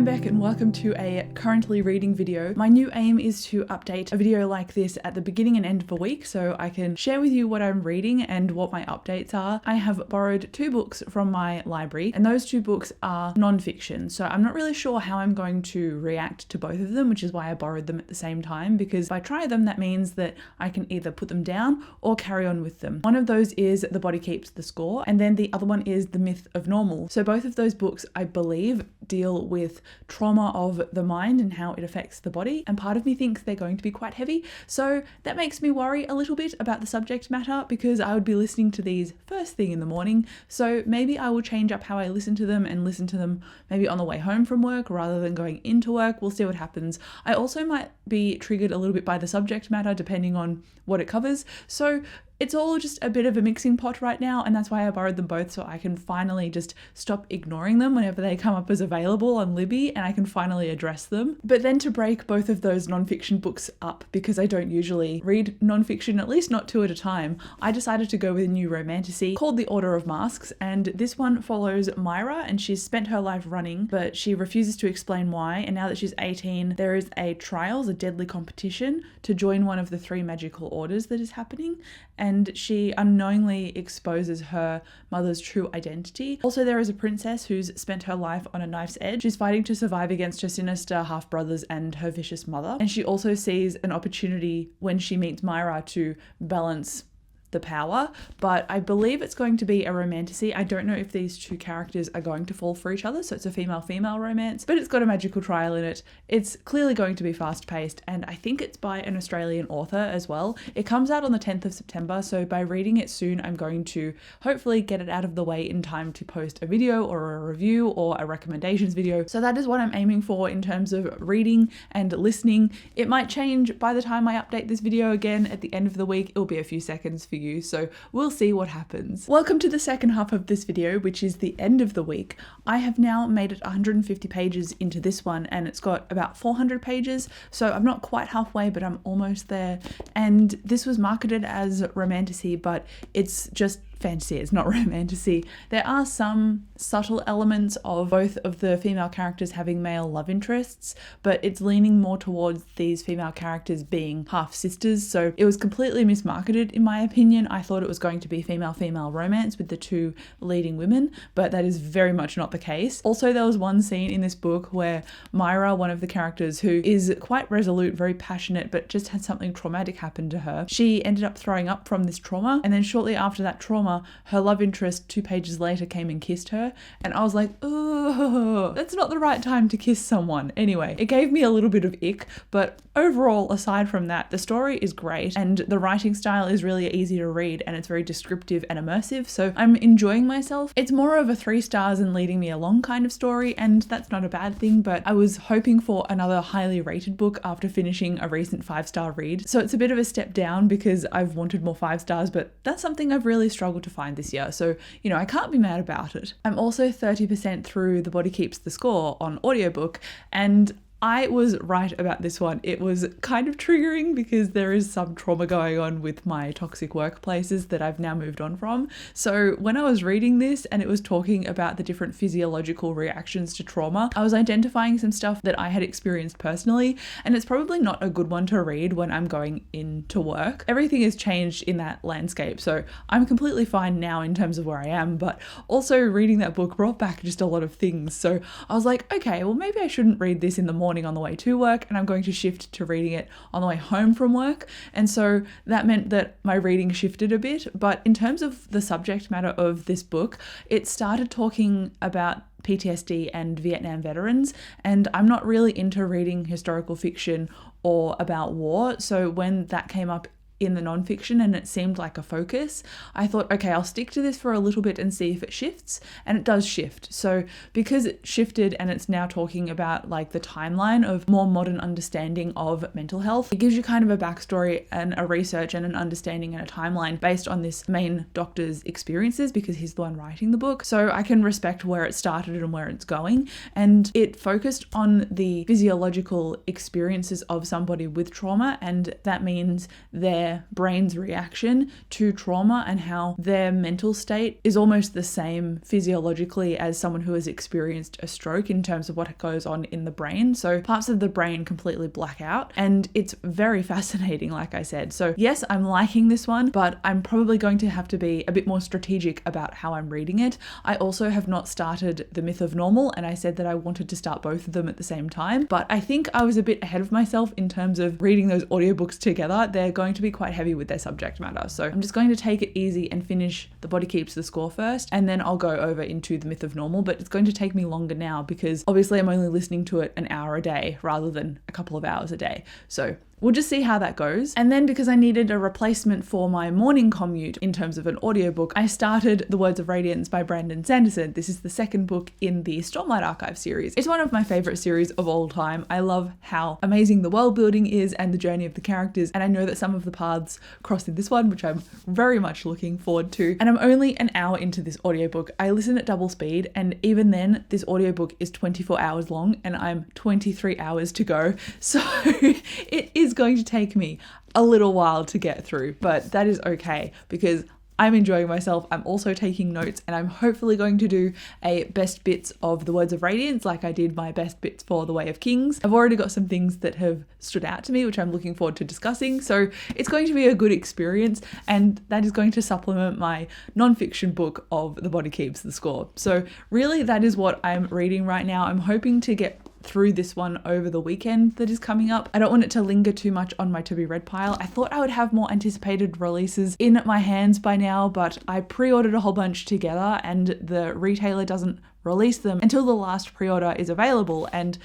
Beck and welcome to a currently reading video. My new aim is to update a video like this at the beginning and end of a week so I can share with you what I'm reading and what my updates are. I have borrowed 2 books from my library and those 2 books are non-fiction, so I'm not really sure how I'm going to react to both of them, which is why I borrowed them at the same time, because if I try them that means that I can either put them down or carry on with them. One of those is The Body Keeps the Score and then the other one is The Myth of Normal. So both of those books, I believe, deal with trauma of the mind and how it affects the body, and part of me thinks they're going to be quite heavy, so that makes me worry a little bit about the subject matter because I would be listening to these first thing in the morning, so maybe I will change up how I listen to them and listen to them maybe on the way home from work rather than going into work. We'll see what happens. I also might be triggered a little bit by the subject matter depending on what it covers, so it's all just a bit of a mixing pot right now, and that's why I borrowed them both so I can finally just stop ignoring them whenever they come up as available on Libby and I can finally address them. But then to break both of those non-fiction books up, because I don't usually read non-fiction, at least not 2 at a time, I decided to go with a new romantasy called The Order of Masks, and this one follows Myra, and she's spent her life running but she refuses to explain why, and now that she's 18 there is a trials, a deadly competition to join one of the 3 magical orders that is happening, and she unknowingly exposes her mother's true identity. Also, there is a princess who's spent her life on a knife's edge. She's fighting to survive against her sinister half-brothers and her vicious mother. And she also sees an opportunity when she meets Myra to balance the power, but I believe it's going to be a romantasy. I don't know if these 2 characters are going to fall for each other, so it's a female-female romance, but it's got a magical trial in it. It's clearly going to be fast-paced, and I think it's by an Australian author as well. It comes out on the 10th of September, so by reading it soon, I'm going to hopefully get it out of the way in time to post a video or a review or a recommendations video. So that is what I'm aiming for in terms of reading and listening. It might change by the time I update this video again at the end of the week. It'll be a few seconds for you, so we'll see what happens. Welcome to the second half of this video, which is the end of the week. I have now made it 150 pages into this one and it's got about 400 pages, so I'm not quite halfway but I'm almost there, and this was marketed as romantasy but it's just fantasy, it's not romantasy. There are some subtle elements of both of the female characters having male love interests, but it's leaning more towards these female characters being half sisters, so it was completely mismarketed in my opinion. I thought it was going to be female-female romance with the 2 leading women, but that is very much not the case. Also, there was one scene in this book where Myra, one of the characters who is quite resolute, very passionate, but just had something traumatic happen to her, she ended up throwing up from this trauma, and then shortly after that trauma her love interest 2 pages later came and kissed her, and I was like, oh, that's not the right time to kiss someone. Anyway, it gave me a little bit of ick, but overall, aside from that, the story is great and the writing style is really easy to read and it's very descriptive and immersive, so I'm enjoying myself. It's more of a 3 stars and leading me along kind of story, and that's not a bad thing, but I was hoping for another highly rated book after finishing a recent 5-star read, so it's a bit of a step down because I've wanted more 5 stars, but that's something I've really struggled to find this year, so you know, I can't be mad about it. I'm also 30% through The Body Keeps the Score on audiobook, and I was right about this one. It was kind of triggering because there is some trauma going on with my toxic workplaces that I've now moved on from. So when I was reading this and it was talking about the different physiological reactions to trauma, I was identifying some stuff that I had experienced personally, and it's probably not a good one to read when I'm going into work. Everything has changed in that landscape, so I'm completely fine now in terms of where I am, but also reading that book brought back just a lot of things. So I was like, okay, well maybe I shouldn't read this in the morning on the way to work, and I'm going to shift to reading it on the way home from work, and so that meant that my reading shifted a bit. But in terms of the subject matter of this book, it started talking about PTSD and Vietnam veterans, and I'm not really into reading historical fiction or about war, so when that came up in the non-fiction and it seemed like a focus, I thought, okay, I'll stick to this for a little bit and see if it shifts, and it does shift. So because it shifted and it's now talking about like the timeline of more modern understanding of mental health, it gives you kind of a backstory and a research and an understanding and a timeline based on this main doctor's experiences because he's the one writing the book. So I can respect where it started and where it's going, and it focused on the physiological experiences of somebody with trauma, and that means their their brain's reaction to trauma and how their mental state is almost the same physiologically as someone who has experienced a stroke in terms of what goes on in the brain. So parts of the brain completely black out, and it's very fascinating, like I said. So yes, I'm liking this one, but I'm probably going to have to be a bit more strategic about how I'm reading it. I also have not started The Myth of Normal, and I said that I wanted to start both of them at the same time, but I think I was a bit ahead of myself in terms of reading those audiobooks together. They're going to be quite heavy with their subject matter. So I'm just going to take it easy and finish The Body Keeps the Score first, and then I'll go over into The Myth of Normal, but it's going to take me longer now because obviously I'm only listening to it an hour a day rather than a couple of hours a day. So we'll just see how that goes. And then because I needed a replacement for my morning commute in terms of an audiobook, I started The Words of Radiance by Brandon Sanderson. This is the second book in the Stormlight Archive series. It's one of my favorite series of all time. I love how amazing the world building is and the journey of the characters. And I know that some of the paths cross in this one, which I'm very much looking forward to. And I'm only an hour into this audiobook. I listen at double speed, and even then this audiobook is 24 hours long and I'm 23 hours to go. So it is going to take me a little while to get through, but that is okay because I'm enjoying myself. I'm also taking notes, and I'm hopefully going to do a best bits of The Words of Radiance like I did my best bits for The Way of Kings. I've already got some things that have stood out to me, which I'm looking forward to discussing. So it's going to be a good experience, and that is going to supplement my nonfiction book of The Body Keeps the Score. So really that is what I'm reading right now. I'm hoping to get through this one over the weekend that is coming up. I don't want it to linger too much on my to be read pile. I thought I would have more anticipated releases in my hands by now, but I pre-ordered a whole bunch together and the retailer doesn't release them until the last pre-order is available, and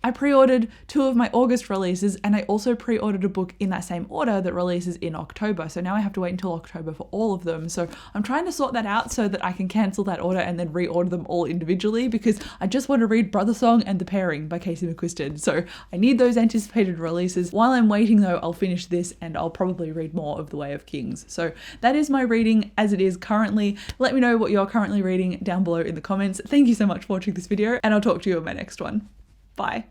I pre-ordered 2 of my August releases, and I also pre-ordered a book in that same order that releases in October. So now I have to wait until October for all of them. So I'm trying to sort that out so that I can cancel that order and then reorder them all individually, because I just want to read Brother Song and The Pairing by Casey McQuiston. So I need those anticipated releases. While I'm waiting though, I'll finish this and I'll probably read more of The Way of Kings. So that is my reading as it is currently. Let me know what you're currently reading down below in the comments. Thank you so much for watching this video, and I'll talk to you in my next one. Bye.